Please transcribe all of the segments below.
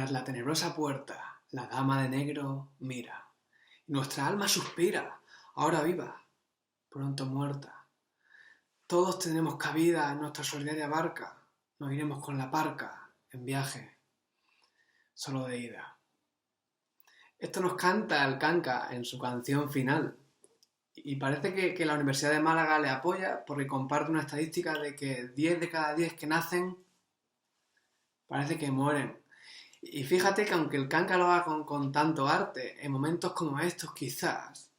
Tras la tenebrosa puerta, la dama de negro mira, y nuestra alma suspira, ahora viva, pronto muerta. Todos tendremos cabida en nuestra solidaria barca, nos iremos con la parca, en viaje, solo de ida. Esto nos canta el Kanka en su canción final, y parece que la Universidad de Málaga le apoya porque comparte una estadística de que 10 de cada 10 que nacen parece que mueren. Y fíjate que aunque el Kanka lo haga con tanto arte, en momentos como estos quizás,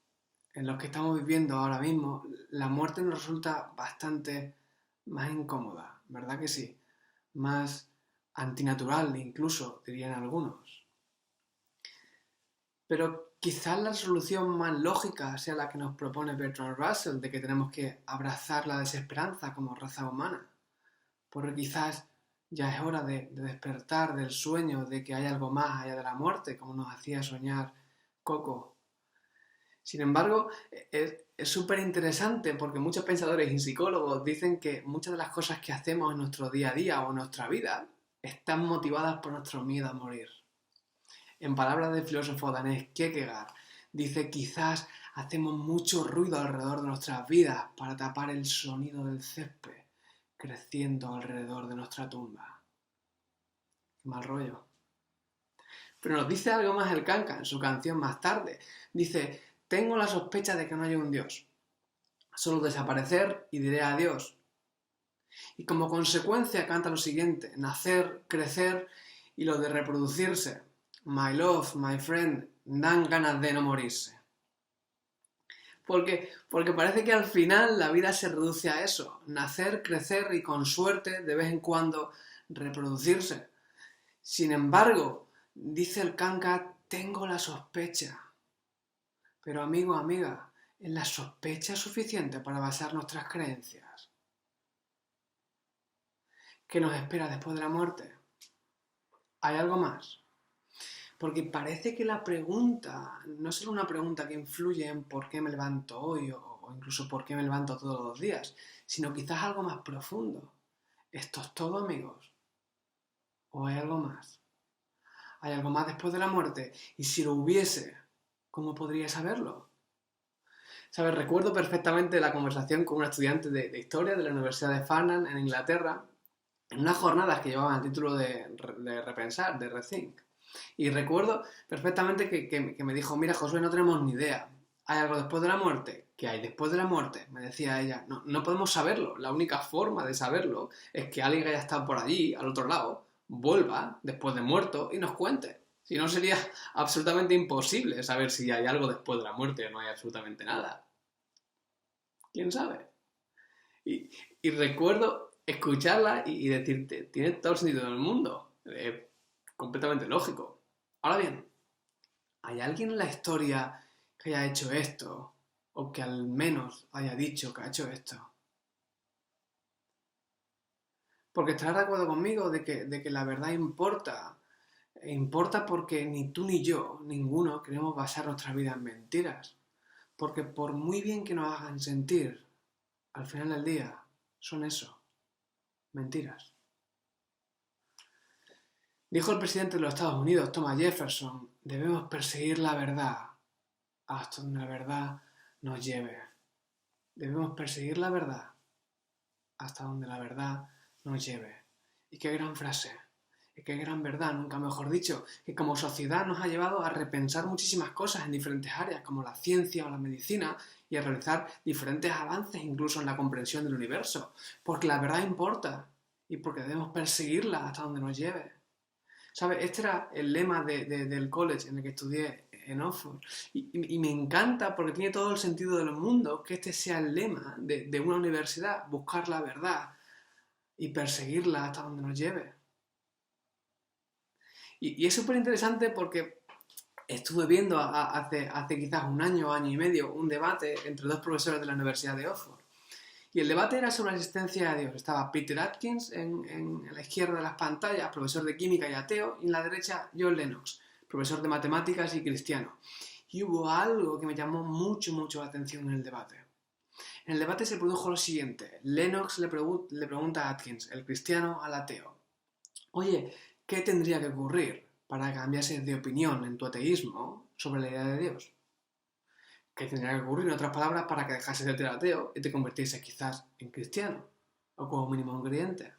en los que estamos viviendo ahora mismo, la muerte nos resulta bastante más incómoda, ¿verdad que sí? Más antinatural incluso, dirían algunos. Pero quizás la solución más lógica sea la que nos propone Bertrand Russell, de que tenemos que abrazar la desesperanza como raza humana. Porque quizás ya es hora de despertar del sueño de que hay algo más allá de la muerte, como nos hacía soñar Coco. Sin embargo, es súper interesante porque muchos pensadores y psicólogos dicen que muchas de las cosas que hacemos en nuestro día a día o en nuestra vida están motivadas por nuestro miedo a morir. En palabras del filósofo danés Kierkegaard, dice: quizás hacemos mucho ruido alrededor de nuestras vidas para tapar el sonido del césped creciendo alrededor de nuestra tumba. Qué mal rollo. Pero nos dice algo más el Kanka en su canción Más tarde. Dice: tengo la sospecha de que no hay un Dios. Solo desaparecer y diré adiós. Y como consecuencia canta lo siguiente: nacer, crecer y lo de reproducirse. My love, my friend, dan ganas de no morirse. Porque parece que al final la vida se reduce a eso: nacer, crecer y con suerte de vez en cuando reproducirse. Sin embargo, dice el Kanka, tengo la sospecha. Pero amigo, amiga, ¿es la sospecha suficiente para basar nuestras creencias? ¿Qué nos espera después de la muerte? ¿Hay algo más? Porque parece que la pregunta no es solo una pregunta que influye en por qué me levanto hoy o incluso por qué me levanto todos los días, sino quizás algo más profundo. ¿Esto es todo, amigos? ¿O hay algo más? ¿Hay algo más después de la muerte? Y si lo hubiese, ¿cómo podría saberlo? ¿Sabes? Recuerdo perfectamente la conversación con una estudiante de historia de la Universidad de Farnham en Inglaterra, en unas jornadas que llevaban el título de repensar, de rethink. Y recuerdo perfectamente que me dijo: mira, Josué, no tenemos ni idea. ¿Hay algo después de la muerte? ¿Qué hay después de la muerte? Me decía ella. No podemos saberlo. La única forma de saberlo es que alguien que haya estado por allí, al otro lado, vuelva después de muerto y nos cuente. Si no, sería absolutamente imposible saber si hay algo después de la muerte o no hay absolutamente nada. ¿Quién sabe? Y recuerdo escucharla y decirte: tiene todo el sentido del mundo. Completamente lógico. Ahora bien, ¿hay alguien en la historia que haya hecho esto? O que al menos haya dicho que ha hecho esto. Porque estarás de acuerdo conmigo de que la verdad importa. Importa porque ni tú ni yo, ninguno, queremos basar nuestra vida en mentiras. Porque por muy bien que nos hagan sentir, al final del día, son eso, mentiras. Dijo el presidente de los Estados Unidos, Thomas Jefferson: debemos perseguir la verdad hasta donde la verdad nos lleve. Debemos perseguir la verdad hasta donde la verdad nos lleve. Y qué gran frase, y qué gran verdad, nunca mejor dicho, que como sociedad nos ha llevado a repensar muchísimas cosas en diferentes áreas, como la ciencia o la medicina, y a realizar diferentes avances incluso en la comprensión del universo. Porque la verdad importa, y porque debemos perseguirla hasta donde nos lleve. ¿Sabes? Este era el lema del college en el que estudié en Oxford. Y me encanta porque tiene todo el sentido del mundo que este sea el lema de una universidad: buscar la verdad y perseguirla hasta donde nos lleve. Y es súper interesante porque estuve viendo hace quizás un año y medio, un debate entre dos profesores de la Universidad de Oxford. Y el debate era sobre la existencia de Dios. Estaba Peter Atkins en la izquierda de las pantallas, profesor de química y ateo, y en la derecha John Lennox, profesor de matemáticas y cristiano. Y hubo algo que me llamó mucho la atención en el debate. En el debate se produjo lo siguiente: Lennox le pregunta a Atkins, el cristiano al ateo: oye, ¿qué tendría que ocurrir para que cambiases de opinión en tu ateísmo sobre la idea de Dios? ¿Qué tendría que ocurrir, en otras palabras, para que dejases de ser ateo y te convirtieses quizás en cristiano? O como mínimo en creyente.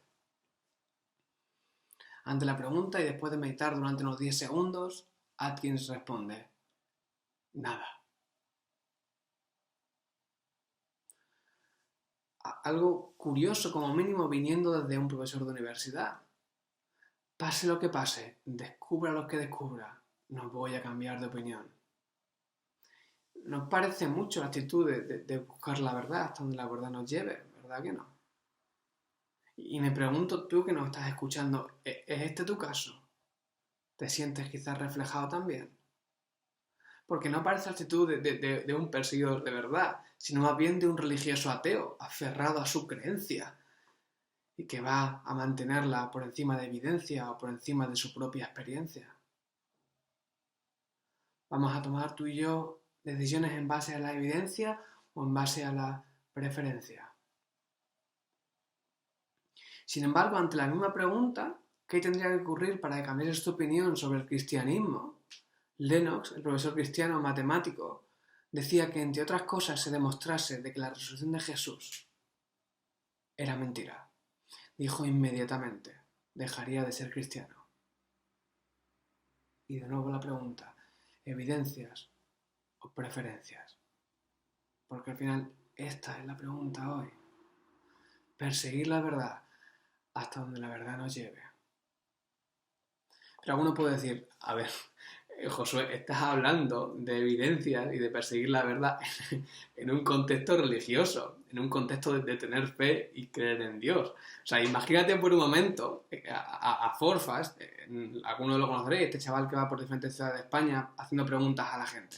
Ante la pregunta y después de meditar durante unos 10 segundos, Atkins responde: nada. Algo curioso como mínimo viniendo desde un profesor de universidad. Pase lo que pase, descubra lo que descubra, no voy a cambiar de opinión. Nos parece mucho la actitud de buscar la verdad hasta donde la verdad nos lleve, ¿verdad que no? Y me pregunto, tú que nos estás escuchando, ¿es este tu caso? ¿Te sientes quizás reflejado también? Porque no parece la actitud de un perseguidor de verdad, sino más bien de un religioso ateo, aferrado a su creencia, y que va a mantenerla por encima de evidencia o por encima de su propia experiencia. Vamos a tomar tú y yo decisiones en base a la evidencia o en base a la preferencia. Sin embargo, ante la misma pregunta, ¿qué tendría que ocurrir para que cambiases tu opinión sobre el cristianismo? Lennox, el profesor cristiano matemático, decía que entre otras cosas se demostrase de que la resurrección de Jesús era mentira. Dijo inmediatamente, dejaría de ser cristiano. Y de nuevo la pregunta, ¿evidencias o preferencias? Porque al final esta es la pregunta hoy. Perseguir la verdad hasta donde la verdad nos lleve. Pero alguno puede decir, a ver, Josué, estás hablando de evidencias y de perseguir la verdad en un contexto religioso, en un contexto de tener fe y creer en Dios. O sea, imagínate por un momento a Forfast, alguno lo conoceréis, este chaval que va por diferentes ciudades de España haciendo preguntas a la gente.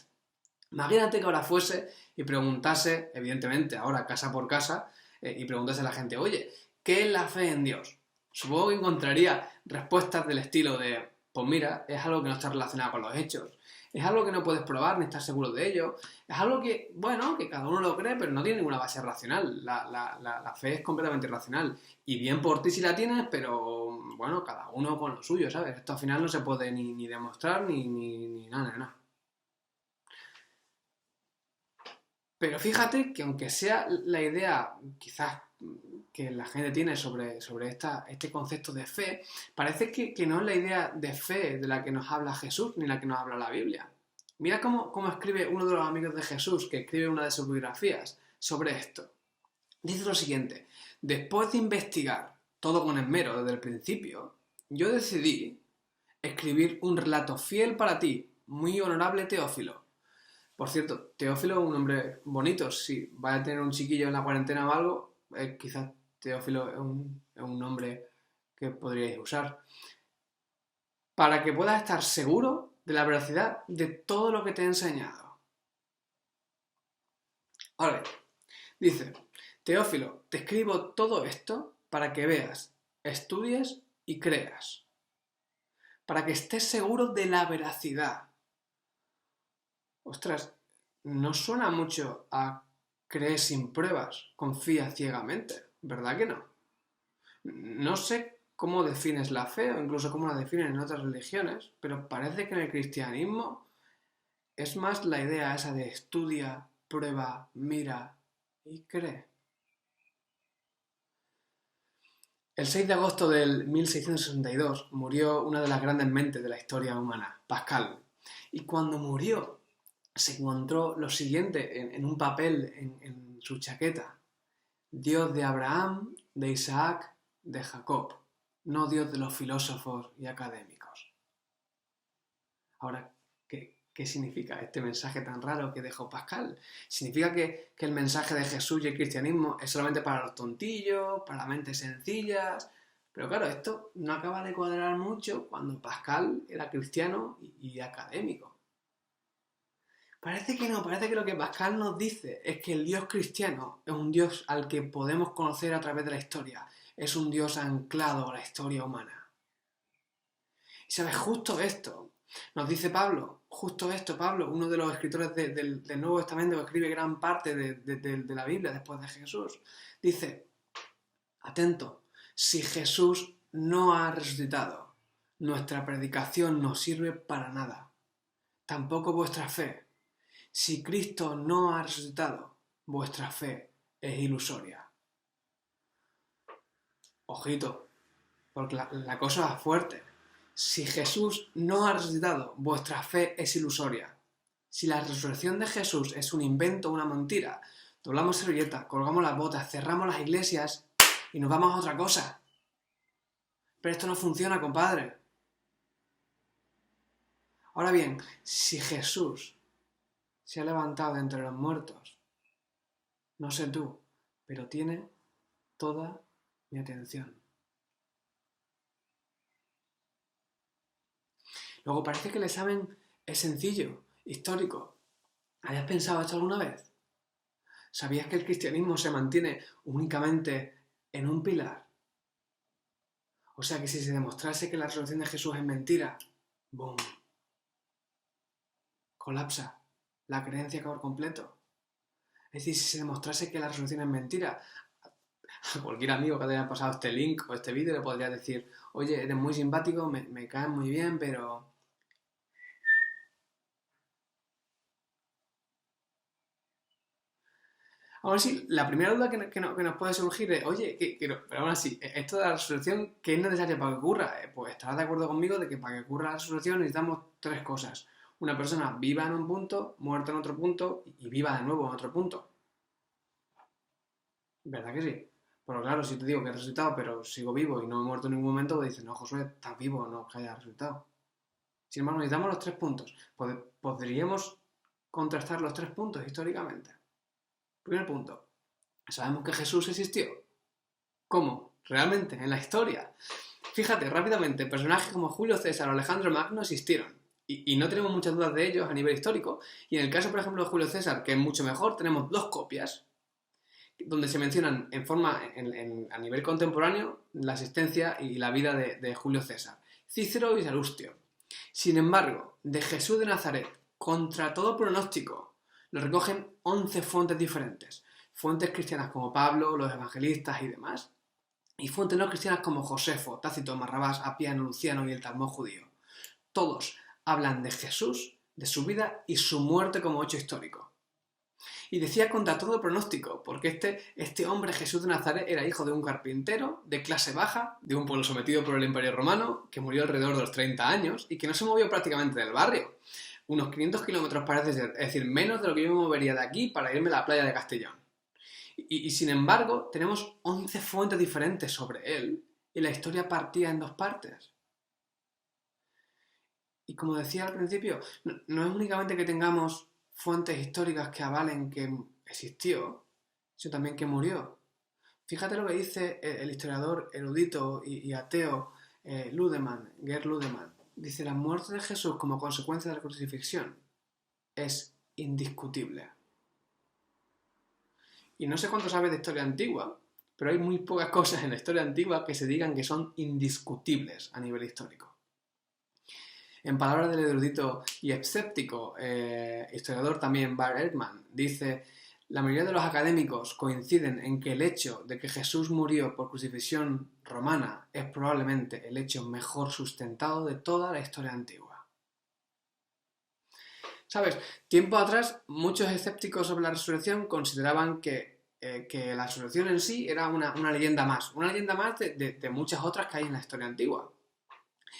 Imagínate que ahora fuese y preguntase, evidentemente ahora casa por casa, y preguntase a la gente, oye, ¿qué es la fe en Dios? Supongo que encontraría respuestas del estilo de, pues mira, es algo que no está relacionado con los hechos, es algo que no puedes probar ni estar seguro de ello, es algo que, bueno, que cada uno lo cree, pero no tiene ninguna base racional. La fe es completamente irracional. Y bien por ti si la tienes, pero bueno, cada uno con lo suyo, ¿sabes? Esto al final no se puede ni demostrar ni nada. Pero fíjate que aunque sea la idea quizás que la gente tiene sobre este concepto de fe, parece que no es la idea de fe de la que nos habla Jesús ni la que nos habla la Biblia. Mira cómo escribe uno de los amigos de Jesús, que escribe una de sus biografías sobre esto. Dice lo siguiente: después de investigar todo con esmero desde el principio, yo decidí escribir un relato fiel para ti, muy honorable Teófilo. Por cierto, Teófilo es un nombre bonito. Si vais a tener un chiquillo en la cuarentena o algo, quizás Teófilo es un nombre que podríais usar. Para que puedas estar seguro de la veracidad de todo lo que te he enseñado. Ahora, dice, Teófilo, te escribo todo esto para que veas, estudies y creas. Para que estés seguro de la veracidad. Ostras, no suena mucho a creer sin pruebas, confía ciegamente, ¿verdad que no? No sé cómo defines la fe o incluso cómo la definen en otras religiones, pero parece que en el cristianismo es más la idea esa de estudia, prueba, mira y cree. El 6 de agosto del 1662 murió una de las grandes mentes de la historia humana, Pascal, y cuando murió se encontró lo siguiente en un papel en su chaqueta: Dios de Abraham, de Isaac, de Jacob, no Dios de los filósofos y académicos. Ahora, ¿qué significa este mensaje tan raro que dejó Pascal? ¿Significa que el mensaje de Jesús y el cristianismo es solamente para los tontillos, para mentes sencillas? Pero claro, esto no acaba de cuadrar mucho cuando Pascal era cristiano y académico. Parece que no, parece que lo que Pascal nos dice es que el Dios cristiano es un Dios al que podemos conocer a través de la historia, es un Dios anclado a la historia humana. Y sabes, justo esto nos dice Pablo, Pablo, uno de los escritores del Nuevo Testamento que escribe gran parte de la Biblia después de Jesús, dice, atento, si Jesús no ha resucitado, Nuestra predicación no sirve para nada. Tampoco vuestra fe. Si Cristo no ha resucitado, vuestra fe es ilusoria. Ojito, porque la cosa va fuerte. Si Jesús no ha resucitado, vuestra fe es ilusoria. Si la resurrección de Jesús es un invento, una mentira, doblamos servilletas, colgamos las botas, cerramos las iglesias y nos vamos a otra cosa. Pero esto no funciona, compadre. Ahora bien, si Jesús se ha levantado de entre los muertos, no sé tú, pero tiene toda mi atención. Luego parece que el examen es sencillo, histórico. ¿Habías pensado esto alguna vez? ¿Sabías que el cristianismo se mantiene únicamente en un pilar? O sea que si se demostrase que la resurrección de Jesús es mentira, ¡boom!, colapsa la creencia por completo. Es decir, si se demostrase que la resurrección es mentira, a cualquier amigo que te haya pasado este link o este vídeo le podría decir: oye, eres muy simpático, me caes muy bien, pero... Aún así, la primera duda que nos puede surgir es: oye, pero aún así, esto de la resurrección, ¿qué es necesario para que ocurra? Pues estarás de acuerdo conmigo de que para que ocurra la resurrección necesitamos tres cosas. Una persona viva en un punto, muerta en otro punto y viva de nuevo en otro punto. ¿Verdad que sí? Pero claro, si te digo que he resucitado, pero sigo vivo y no he muerto en ningún momento, pues dices: no, Josué, estás vivo, no que haya resucitado. Sin embargo, necesitamos los tres puntos. Podríamos contrastar los tres puntos históricamente. Primer punto. Sabemos que Jesús existió. ¿Cómo? Realmente, en la historia. Fíjate, rápidamente, personajes como Julio César o Alejandro Magno existieron. Y no tenemos muchas dudas de ellos a nivel histórico. Y en el caso, por ejemplo, de Julio César, que es mucho mejor, tenemos dos copias donde se mencionan a nivel contemporáneo la existencia y la vida de Julio César. Cícero y Salustio. Sin embargo, de Jesús de Nazaret, contra todo pronóstico, lo recogen 11 fuentes diferentes. Fuentes cristianas como Pablo, los evangelistas y demás. Y fuentes no cristianas como Josefo, Tácito, Marrabás, Apiano, Luciano y el Talmud judío. Todos hablan de Jesús, de su vida y su muerte como hecho histórico. Y decía contra todo pronóstico, porque este hombre, Jesús de Nazaret, era hijo de un carpintero de clase baja, de un pueblo sometido por el Imperio Romano, que murió alrededor de los 30 años y que no se movió prácticamente del barrio. Unos 500 kilómetros parece ser, es decir, menos de lo que yo me movería de aquí para irme a la playa de Castellón. Y sin embargo, tenemos 11 fuentes diferentes sobre él y la historia partía en dos partes. Y como decía al principio, no es únicamente que tengamos fuentes históricas que avalen que existió, sino también que murió. Fíjate lo que dice el historiador erudito y ateo Gerd Ludemann. Dice: la muerte de Jesús como consecuencia de la crucifixión es indiscutible. Y no sé cuánto sabes de historia antigua, pero hay muy pocas cosas en la historia antigua que se digan que son indiscutibles a nivel histórico. En palabras del erudito y escéptico historiador también Bart Ehrman, dice: la mayoría de los académicos coinciden en que el hecho de que Jesús murió por crucifixión romana es probablemente el hecho mejor sustentado de toda la historia antigua. ¿Sabes? Tiempo atrás, muchos escépticos sobre la resurrección consideraban que la resurrección en sí era una leyenda más de muchas otras que hay en la historia antigua.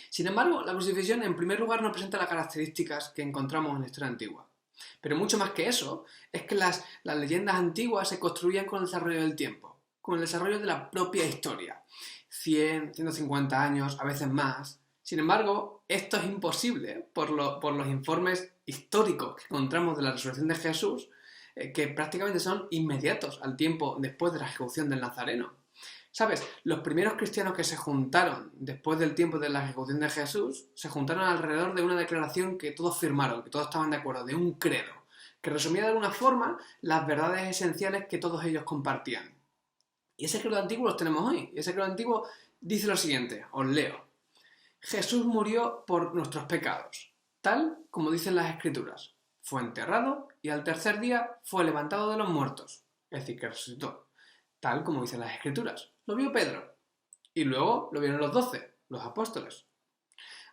Sin embargo, la crucifixión en primer lugar nos presenta las características que encontramos en la historia antigua. Pero mucho más que eso, es que las leyendas antiguas se construían con el desarrollo del tiempo, con el desarrollo de la propia historia. 100, 150 años, a veces más. Sin embargo, esto es imposible por los informes históricos que encontramos de la resurrección de Jesús, que prácticamente son inmediatos al tiempo después de la ejecución del Nazareno. ¿Sabes? Los primeros cristianos que se juntaron después del tiempo de la ejecución de Jesús, se juntaron alrededor de una declaración que todos firmaron, que todos estaban de acuerdo, de un credo, que resumía de alguna forma las verdades esenciales que todos ellos compartían. Y ese credo antiguo los tenemos hoy. Y ese credo antiguo dice lo siguiente, os leo: Jesús murió por nuestros pecados, tal como dicen las Escrituras. Fue enterrado y al tercer día fue levantado de los muertos, es decir, que resucitó, tal como dicen las Escrituras. Lo vio Pedro y luego lo vieron los 12, los apóstoles.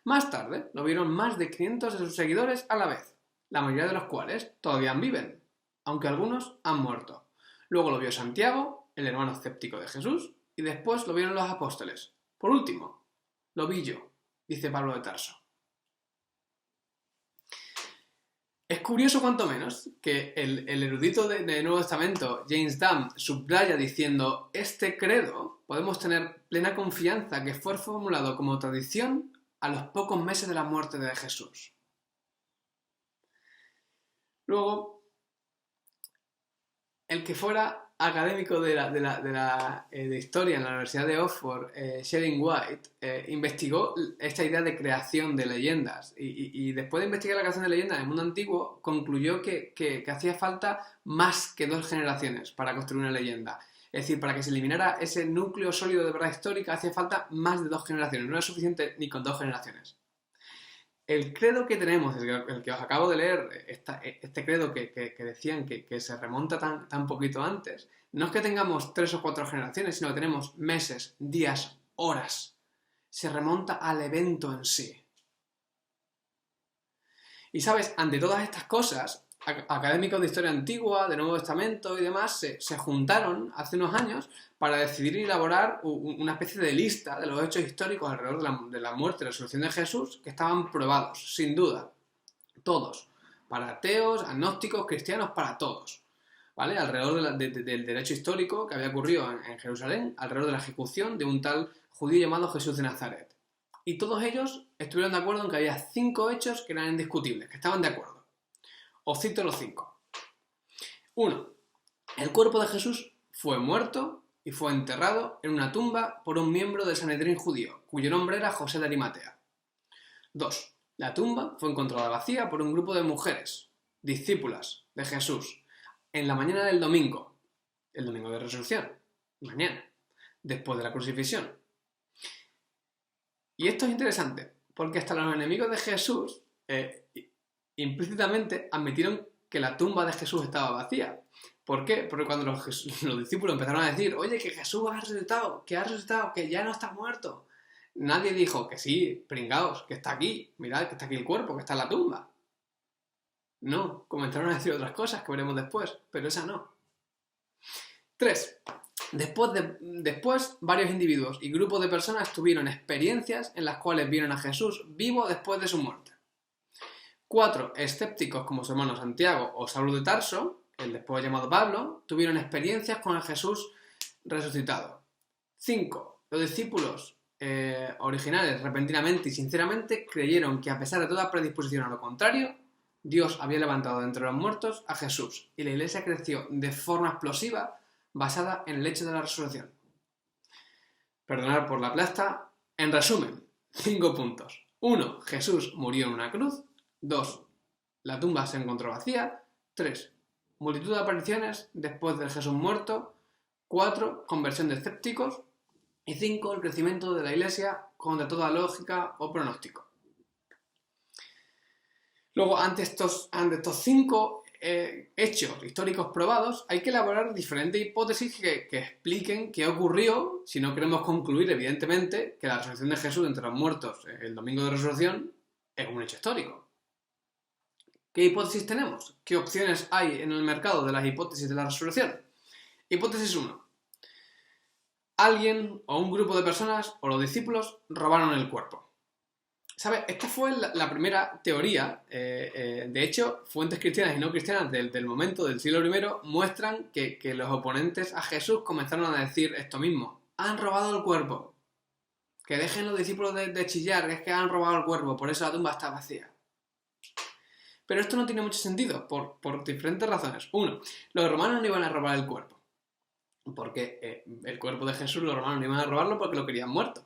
Más tarde lo vieron más de 500 de sus seguidores a la vez, la mayoría de los cuales todavía viven, aunque algunos han muerto. Luego lo vio Santiago, el hermano escéptico de Jesús, y después lo vieron los apóstoles. Por último, lo vi yo, dice Pablo de Tarso. Es curioso cuanto menos que el erudito del Nuevo Testamento, James Dunn, subraya diciendo: este credo podemos tener plena confianza que fue formulado como tradición a los pocos meses de la muerte de Jesús. Luego, el que fuera académico de historia en la Universidad de Oxford, Sheridan White, investigó esta idea de creación de leyendas y después de investigar la creación de leyendas en el mundo antiguo, concluyó que hacía falta más que 2 generaciones para construir una leyenda. Es decir, para que se eliminara ese núcleo sólido de verdad histórica hacía falta más de 2 generaciones, no era suficiente ni con 2 generaciones. El credo que tenemos, el que os acabo de leer, este credo que decían que se remonta tan poquito antes, no es que tengamos 3 o 4 generaciones, sino que tenemos meses, días, horas. Se remonta al evento en sí. Y sabes, ante todas estas cosas, académicos de historia antigua, de Nuevo Testamento y demás, se juntaron hace unos años para decidir elaborar una especie de lista de los hechos históricos alrededor de la muerte y resurrección de Jesús que estaban probados, sin duda. Todos. Para ateos, agnósticos, cristianos, para todos. ¿Vale? Alrededor del derecho histórico que había ocurrido en Jerusalén, alrededor de la ejecución de un tal judío llamado Jesús de Nazaret. Y todos ellos estuvieron de acuerdo en que había 5 hechos que eran indiscutibles, que estaban de acuerdo. Os cito los 5. 1. El cuerpo de Jesús fue muerto y fue enterrado en una tumba por un miembro del Sanedrín judío, cuyo nombre era José de Arimatea. 2. La tumba fue encontrada vacía por un grupo de mujeres, discípulas de Jesús, en la mañana del domingo, el domingo de resurrección, mañana, después de la crucifixión. Y esto es interesante, porque hasta los enemigos de Jesús implícitamente admitieron que la tumba de Jesús estaba vacía. ¿Por qué? Porque cuando los discípulos empezaron a decir: oye, que Jesús ha resucitado, que ya no está muerto, nadie dijo: que sí, pringaos, que está aquí, mirad que está aquí el cuerpo, que está en la tumba. No, comenzaron a decir otras cosas que veremos después, pero esa no. 3. Después, varios individuos y grupos de personas tuvieron experiencias en las cuales vieron a Jesús vivo después de su muerte. 4. Escépticos como su hermano Santiago o Saulo de Tarso, el después llamado Pablo, tuvieron experiencias con el Jesús resucitado. 5. Los discípulos originales repentinamente y sinceramente creyeron que, a pesar de toda predisposición a lo contrario, Dios había levantado de entre los muertos a Jesús y la iglesia creció de forma explosiva basada en el hecho de la resurrección. Perdonad por la plasta. En resumen, 5 puntos. 1. Jesús murió en una cruz. 2. La tumba se encontró vacía. 3. Multitud de apariciones después del Jesús muerto. 4. Conversión de escépticos. Y 5. El crecimiento de la iglesia contra toda lógica o pronóstico. Luego, ante estos 5 hechos históricos probados, hay que elaborar diferentes hipótesis que expliquen qué ocurrió, si no queremos concluir, evidentemente, que la resurrección de Jesús entre los muertos el domingo de resurrección es un hecho histórico. ¿Qué hipótesis tenemos? ¿Qué opciones hay en el mercado de las hipótesis de la resurrección? Hipótesis 1. Alguien o un grupo de personas o los discípulos robaron el cuerpo. ¿Sabes? Esta fue la primera teoría. De hecho, fuentes cristianas y no cristianas del momento del siglo I muestran que los oponentes a Jesús comenzaron a decir esto mismo: han robado el cuerpo. Que dejen los discípulos de chillar, que es que han robado el cuerpo, por eso la tumba está vacía. Pero esto no tiene mucho sentido, por diferentes razones. 1. Los romanos no iban a robar el cuerpo, porque el cuerpo de Jesús los romanos no iban a robarlo porque lo querían muerto.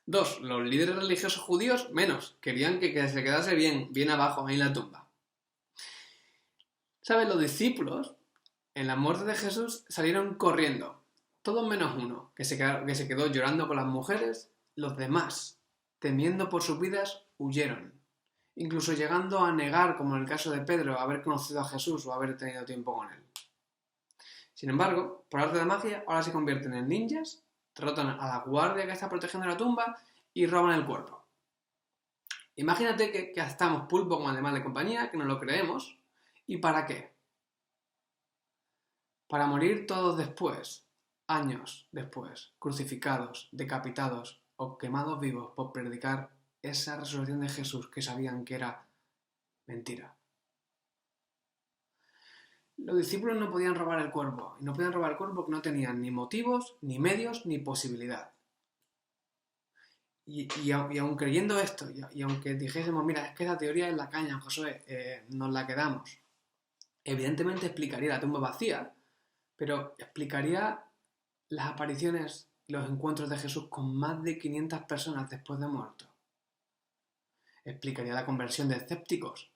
2. Los líderes religiosos judíos menos, querían que se quedase bien abajo ahí en la tumba. ¿Sabes? Los discípulos en la muerte de Jesús salieron corriendo, todos menos uno, que se quedó llorando con las mujeres. Los demás, temiendo por sus vidas, huyeron, incluso llegando a negar, como en el caso de Pedro, haber conocido a Jesús o haber tenido tiempo con él. Sin embargo, por arte de magia, ahora se convierten en ninjas, derrotan a la guardia que está protegiendo la tumba y roban el cuerpo. Imagínate que gastamos pulpo como animal de compañía, que no lo creemos. ¿Y para qué? Para morir todos después, años después, crucificados, decapitados o quemados vivos por predicar esa resurrección de Jesús que sabían que era mentira. Los discípulos no podían robar el cuerpo, y no podían robar el cuerpo porque no tenían ni motivos, ni medios, ni posibilidad. Y aun creyendo esto, y aunque dijésemos, mira, es que esa teoría es la caña, Josué, nos la quedamos, evidentemente explicaría la tumba vacía, pero explicaría las apariciones y los encuentros de Jesús con más de 500 personas después de muerto. Explicaría la conversión de escépticos,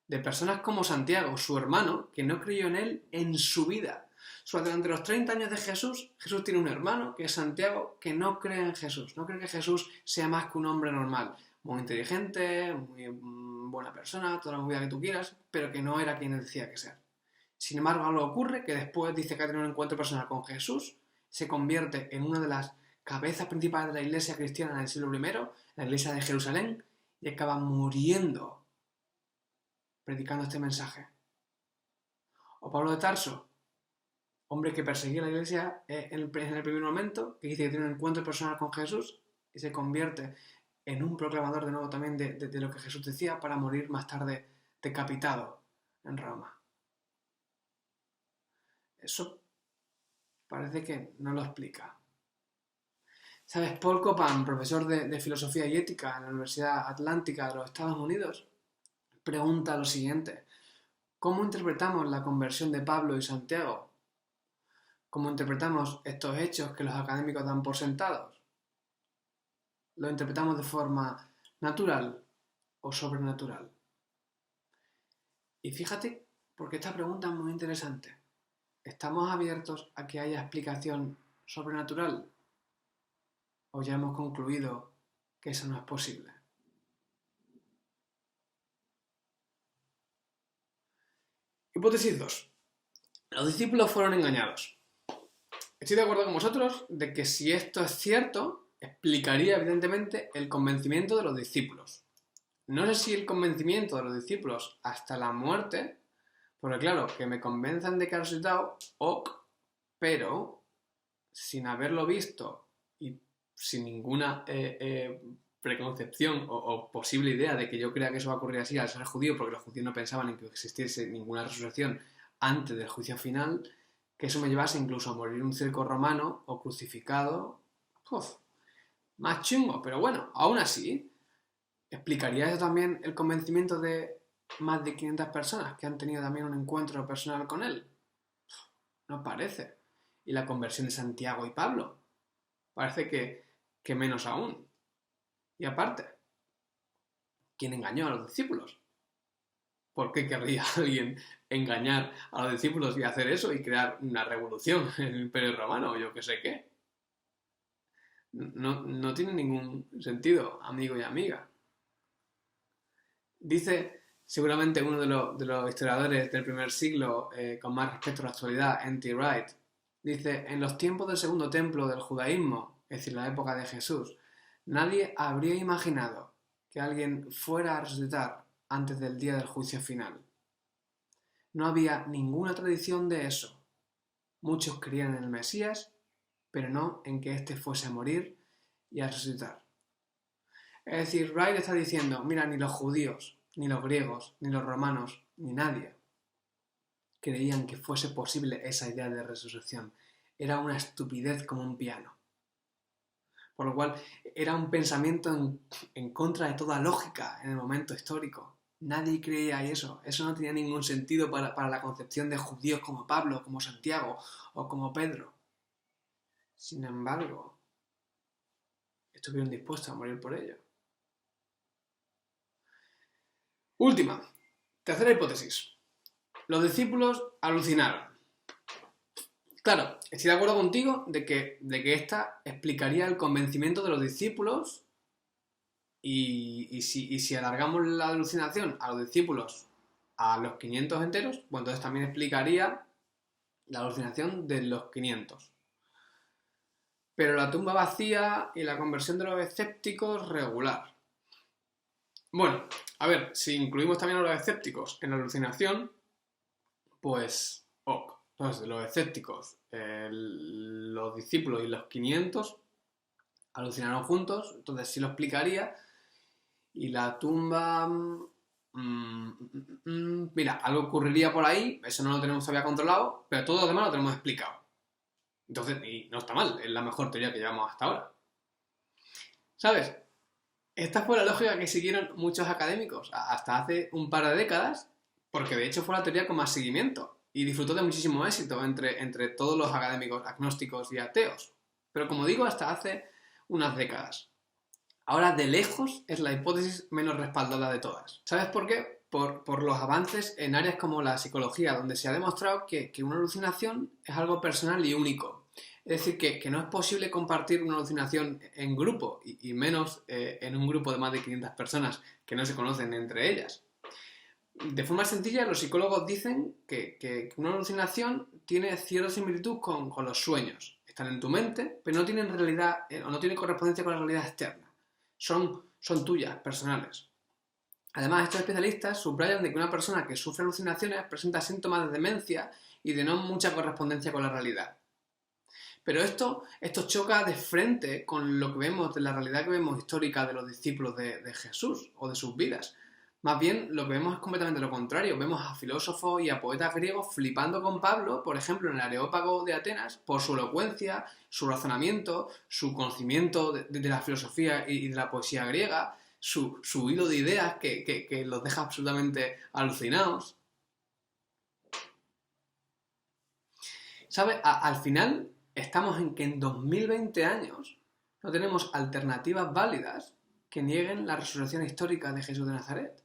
de personas como Santiago, su hermano, que no creyó en él en su vida. Durante los 30 años de Jesús, Jesús tiene un hermano, que es Santiago, que no cree en Jesús. No cree que Jesús sea más que un hombre normal. Muy inteligente, muy buena persona, toda la movida que tú quieras, pero que no era quien él decía que ser. Sin embargo, algo ocurre que después dice que ha tenido un encuentro personal con Jesús, se convierte en una de las cabezas principales de la iglesia cristiana en el siglo I, la iglesia de Jerusalén, y acaba muriendo predicando este mensaje. O Pablo de Tarso, hombre que perseguía la iglesia en el primer momento, que dice que tiene un encuentro personal con Jesús y se convierte en un proclamador de nuevo también de lo que Jesús decía, para morir más tarde decapitado en Roma. Eso parece que no lo explica. ¿Sabes? Paul Copan, profesor de filosofía y ética en la Universidad Atlántica de los Estados Unidos, pregunta lo siguiente: ¿cómo interpretamos la conversión de Pablo y Santiago? ¿Cómo interpretamos estos hechos que los académicos dan por sentados? ¿Lo interpretamos de forma natural o sobrenatural? Y fíjate, porque esta pregunta es muy interesante. ¿Estamos abiertos a que haya explicación sobrenatural? ¿O ya hemos concluido que eso no es posible? Hipótesis 2. Los discípulos fueron engañados. Estoy de acuerdo con vosotros de que si esto es cierto, explicaría evidentemente el convencimiento de los discípulos. No sé si el convencimiento de los discípulos hasta la muerte, porque claro, que me convenzan de que ha resucitado, ok, pero sin haberlo visto y sin ninguna preconcepción o posible idea de que yo crea que eso va a ocurrir así al ser judío, porque los judíos no pensaban en que existiese ninguna resurrección antes del juicio final, que eso me llevase incluso a morir en un circo romano o crucificado. Más chungo, pero bueno, aún así, ¿explicaría eso también el convencimiento de más de 500 personas que han tenido también un encuentro personal con él? No parece. ¿Y la conversión de Santiago y Pablo? Parece que menos aún. Y aparte, ¿quién engañó a los discípulos? ¿Por qué querría alguien engañar a los discípulos y hacer eso y crear una revolución en el Imperio Romano o yo que sé qué? No tiene ningún sentido, amigo y amiga. Dice seguramente uno de los historiadores del primer siglo con más respecto a la actualidad, N.T. Wright, dice: en los tiempos del segundo templo del judaísmo, es decir, la época de Jesús, nadie habría imaginado que alguien fuera a resucitar antes del día del juicio final. No había ninguna tradición de eso. Muchos creían en el Mesías, pero no en que éste fuese a morir y a resucitar. Es decir, Wright está diciendo, mira, ni los judíos, ni los griegos, ni los romanos, ni nadie creían que fuese posible esa idea de resurrección. Era una estupidez como un piano. Por lo cual, era un pensamiento en contra de toda lógica en el momento histórico. Nadie creía eso. Eso no tenía ningún sentido para la concepción de judíos como Pablo, como Santiago o como Pedro. Sin embargo, estuvieron dispuestos a morir por ello. Última, tercera hipótesis. Los discípulos alucinaron. Claro, estoy de acuerdo contigo de que esta explicaría el convencimiento de los discípulos y si alargamos la alucinación a los discípulos a los 500 enteros, pues entonces también explicaría la alucinación de los 500. Pero la tumba vacía y la conversión de los escépticos, regular. Bueno, a ver, si incluimos también a los escépticos en la alucinación, pues, ok. Entonces, los escépticos, los discípulos y los 500 alucinaron juntos, entonces sí lo explicaría. Y la tumba... mira, algo ocurriría por ahí, eso no lo tenemos todavía controlado, pero todo lo demás lo tenemos explicado. Entonces, y no está mal, es la mejor teoría que llevamos hasta ahora. ¿Sabes? Esta fue la lógica que siguieron muchos académicos hasta hace un par de décadas, porque de hecho fue la teoría con más seguimiento y disfrutó de muchísimo éxito entre todos los académicos agnósticos y ateos. Pero como digo, hasta hace unas décadas. Ahora, de lejos, es la hipótesis menos respaldada de todas. ¿Sabes por qué? Por los avances en áreas como la psicología, donde se ha demostrado que una alucinación es algo personal y único. Es decir, que no es posible compartir una alucinación en grupo, y menos en un grupo de más de 500 personas que no se conocen entre ellas. De forma sencilla, los psicólogos dicen que una alucinación tiene cierta similitud con los sueños. Están en tu mente, pero no tienen realidad, o no tienen correspondencia con la realidad externa. Son tuyas, personales. Además, estos especialistas subrayan de que una persona que sufre alucinaciones presenta síntomas de demencia y de no mucha correspondencia con la realidad. Pero esto choca de frente con lo que vemos, de la realidad que vemos histórica de los discípulos de Jesús o de sus vidas. Más bien, lo que vemos es completamente lo contrario. Vemos a filósofos y a poetas griegos flipando con Pablo, por ejemplo, en el Areópago de Atenas, por su elocuencia, su razonamiento, su conocimiento de la filosofía y de la poesía griega, su hilo de ideas que los deja absolutamente alucinados. ¿Sabes? Al final estamos en que en 2020 años no tenemos alternativas válidas que nieguen la resurrección histórica de Jesús de Nazaret.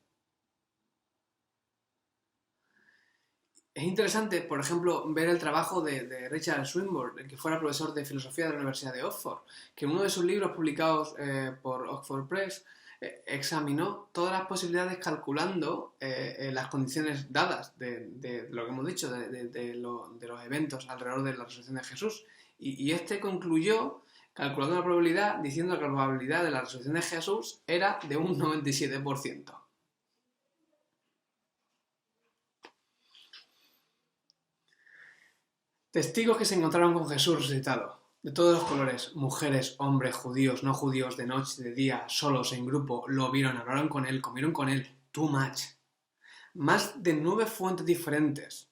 Es interesante, por ejemplo, ver el trabajo de Richard Swinburne, el que fuera profesor de filosofía de la Universidad de Oxford, que en uno de sus libros publicados por Oxford Press examinó todas las posibilidades calculando las condiciones dadas de lo que hemos dicho, de los eventos alrededor de la resurrección de Jesús. Y este concluyó, calculando la probabilidad, diciendo que la probabilidad de la resurrección de Jesús era de un 97%. Testigos que se encontraron con Jesús resucitado, de todos los colores, mujeres, hombres, judíos, no judíos, de noche, de día, solos, en grupo, lo vieron, hablaron con él, comieron con él, too much. Más de 9 fuentes diferentes,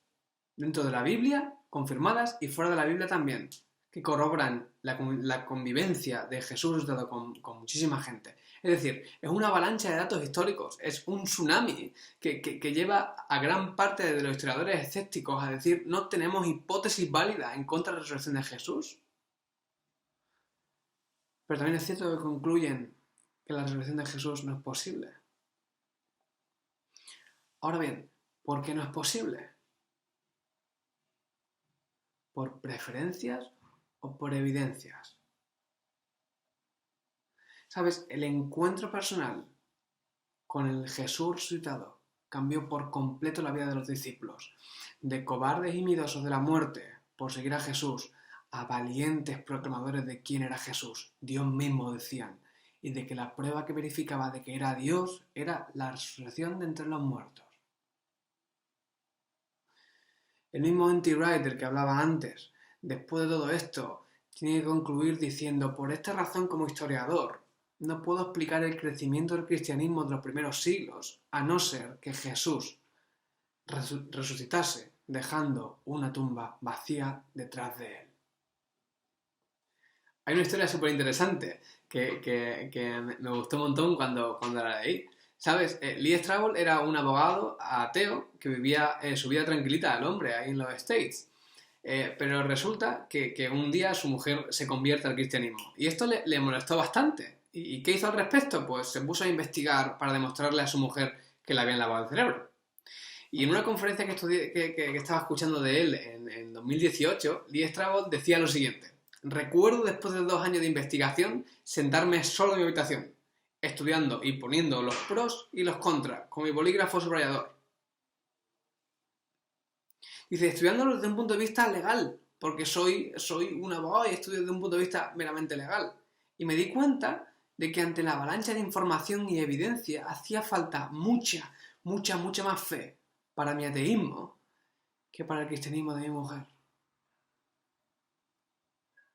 dentro de la Biblia, confirmadas, y fuera de la Biblia también, que corroboran la convivencia de Jesús resucitado con muchísima gente. Es decir, es una avalancha de datos históricos, es un tsunami que lleva a gran parte de los historiadores escépticos a decir no tenemos hipótesis válida en contra de la resurrección de Jesús. Pero también es cierto que concluyen que la resurrección de Jesús no es posible. Ahora bien, ¿por qué no es posible? ¿Por preferencias o por evidencias? ¿Sabes? El encuentro personal con el Jesús resucitado cambió por completo la vida de los discípulos. De cobardes y miedosos de la muerte por seguir a Jesús, a valientes proclamadores de quién era Jesús, Dios mismo decían, y de que la prueba que verificaba de que era Dios era la resurrección de entre los muertos. El mismo N.T. Wright del que hablaba antes, después de todo esto, tiene que concluir diciendo, por esta razón como historiador, no puedo explicar el crecimiento del cristianismo de los primeros siglos, a no ser que Jesús resucitase, dejando una tumba vacía detrás de él. Hay una historia súper interesante que me gustó un montón cuando la leí. ¿Sabes? Lee Strobel era un abogado ateo que vivía su vida tranquilita al hombre ahí en los States. Pero resulta que un día su mujer se convierte al cristianismo. Y esto le molestó bastante. ¿Y qué hizo al respecto? Pues se puso a investigar para demostrarle a su mujer que le habían lavado el cerebro. Y en una conferencia que estaba escuchando de él en 2018, Lee Strobel decía lo siguiente. Recuerdo después de 2 años de investigación sentarme solo en mi habitación, estudiando y poniendo los pros y los contras con mi bolígrafo subrayador. Dice, estudiándolo desde un punto de vista legal, porque soy un abogado y estudio desde un punto de vista meramente legal. Y me di cuenta de que ante la avalancha de información y evidencia hacía falta mucha más fe para mi ateísmo que para el cristianismo de mi mujer.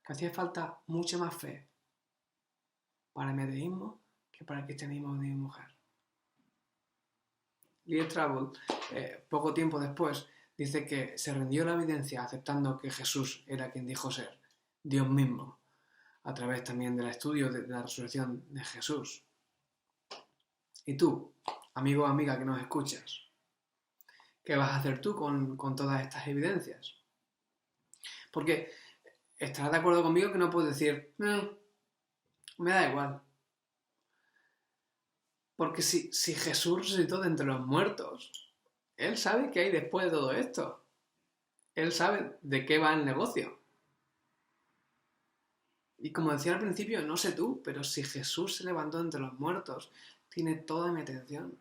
Que hacía falta mucha más fe para mi ateísmo que para el cristianismo de mi mujer. Lee Strobel, poco tiempo después, dice que se rindió a la evidencia aceptando que Jesús era quien dijo ser, Dios mismo, a través también del estudio de la resurrección de Jesús. Y tú, amigo o amiga que nos escuchas, ¿qué vas a hacer tú con todas estas evidencias? Porque estarás de acuerdo conmigo que no puedes decir, me da igual. Porque si Jesús resucitó de entre los muertos, Él sabe qué hay después de todo esto. Él sabe de qué va el negocio. Y como decía al principio, no sé tú, pero si Jesús se levantó de entre los muertos, tiene toda mi atención.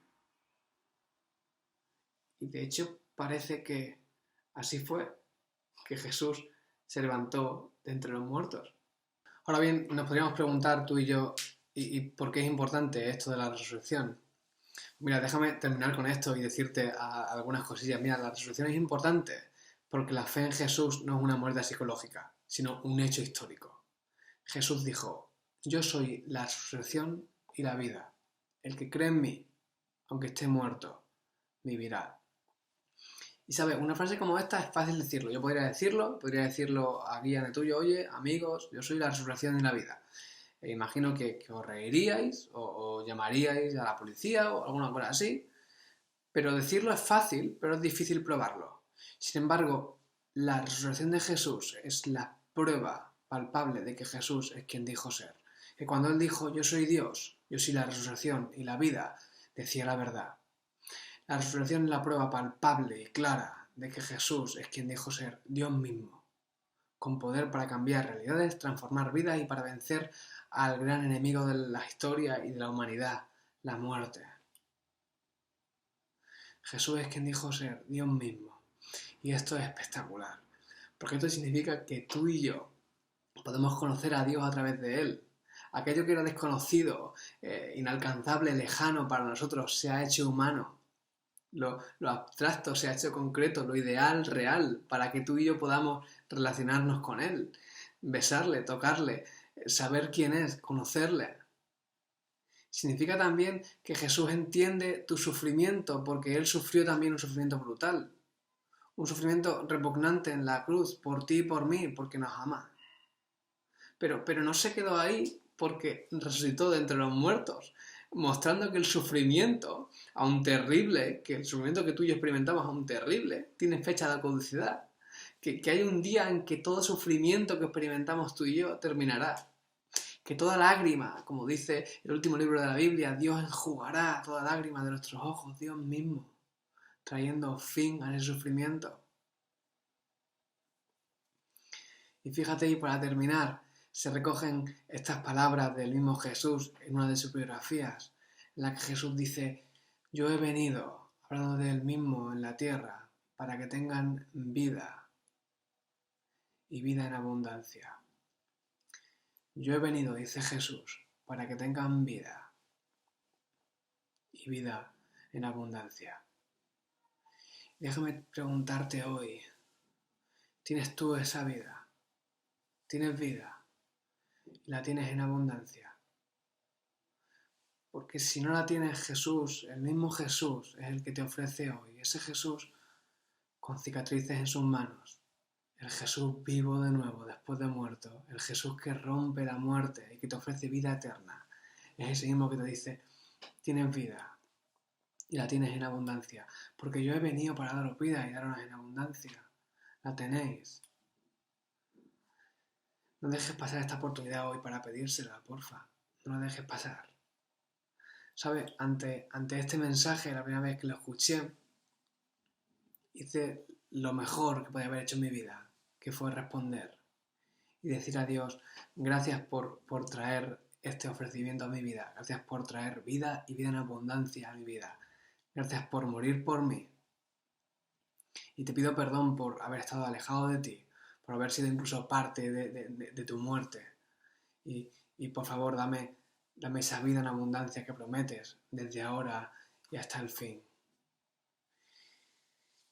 Y de hecho parece que así fue, que Jesús se levantó de entre los muertos. Ahora bien, nos podríamos preguntar tú y yo, ¿y por qué es importante esto de la resurrección? Mira, déjame terminar con esto y decirte algunas cosillas. Mira, la resurrección es importante porque la fe en Jesús no es una muerte psicológica, sino un hecho histórico. Jesús dijo, yo soy la resurrección y la vida. El que cree en mí, aunque esté muerto, vivirá. Y sabes, una frase como esta es fácil decirlo. Yo podría decirlo aquí ante tuyo, oye, amigos, yo soy la resurrección y la vida. E imagino que os reiríais o llamaríais a la policía o alguna cosa así. Pero decirlo es fácil, pero es difícil probarlo. Sin embargo, la resurrección de Jesús es la prueba palpable de que Jesús es quien dijo ser. Que cuando Él dijo, yo soy Dios, yo soy la resurrección y la vida, decía la verdad. La resurrección es la prueba palpable y clara de que Jesús es quien dijo ser Dios mismo, con poder para cambiar realidades, transformar vidas y para vencer al gran enemigo de la historia y de la humanidad, la muerte. Jesús es quien dijo ser Dios mismo. Y esto es espectacular, porque esto significa que tú y yo podemos conocer a Dios a través de Él. Aquello que era desconocido, inalcanzable, lejano para nosotros, se ha hecho humano. Lo abstracto se ha hecho concreto, lo ideal, real, para que tú y yo podamos relacionarnos con Él, besarle, tocarle, saber quién es, conocerle. Significa también que Jesús entiende tu sufrimiento, porque Él sufrió también un sufrimiento brutal, un sufrimiento repugnante en la cruz, por ti y por mí, porque nos ama. Pero no se quedó ahí, porque resucitó de entre los muertos, mostrando que el sufrimiento, aun terrible, que el sufrimiento que tú y yo experimentamos, aun terrible, tiene fecha de caducidad. Que hay un día en que todo sufrimiento que experimentamos tú y yo terminará. Que toda lágrima, como dice el último libro de la Biblia, Dios enjugará toda lágrima de nuestros ojos, Dios mismo, trayendo fin a ese sufrimiento. Y fíjate, y para terminar, se recogen estas palabras del mismo Jesús en una de sus biografías, en la que Jesús dice, yo he venido, hablando de él mismo en la tierra, para que tengan vida y vida en abundancia. Yo he venido, dice Jesús, para que tengan vida y vida en abundancia. Déjame preguntarte hoy, ¿tienes tú esa vida? ¿Tienes vida? ¿Y la tienes en abundancia? Porque si no la tienes, Jesús, el mismo Jesús, es el que te ofrece hoy. Ese Jesús con cicatrices en sus manos. El Jesús vivo de nuevo después de muerto. El Jesús que rompe la muerte y que te ofrece vida eterna. Es ese mismo que te dice, tienes vida y la tienes en abundancia. Porque yo he venido para daros vida y daros en abundancia. La tenéis. No dejes pasar esta oportunidad hoy para pedírsela, porfa. No la dejes pasar. ¿Sabes? Ante este mensaje, la primera vez que lo escuché, hice lo mejor que podía haber hecho en mi vida, que fue responder y decir a Dios, gracias por traer este ofrecimiento a mi vida, gracias por traer vida y vida en abundancia a mi vida, gracias por morir por mí. Y te pido perdón por haber estado alejado de ti, por haber sido incluso parte de tu muerte. Y por favor, dame Dame esa vida en abundancia que prometes desde ahora y hasta el fin.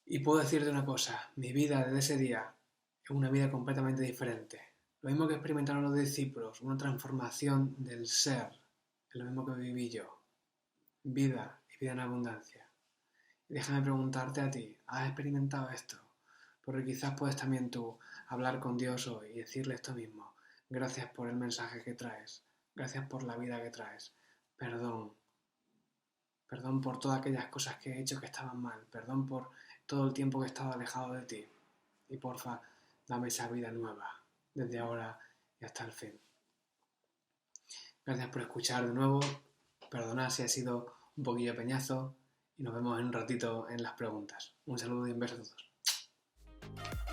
Y puedo decirte una cosa, mi vida desde ese día es una vida completamente diferente. Lo mismo que experimentaron los discípulos, una transformación del ser, es lo mismo que viví yo. Vida y vida en abundancia. Y déjame preguntarte a ti, ¿has experimentado esto? Porque quizás puedes también tú hablar con Dios hoy y decirle esto mismo. Gracias por el mensaje que traes. Gracias por la vida que traes. Perdón. Perdón por todas aquellas cosas que he hecho que estaban mal. Perdón por todo el tiempo que he estado alejado de ti. Y porfa, dame esa vida nueva, desde ahora y hasta el fin. Gracias por escuchar de nuevo. Perdonad si ha sido un poquillo peñazo. Y nos vemos en un ratito en las preguntas. Un saludo y un beso a todos.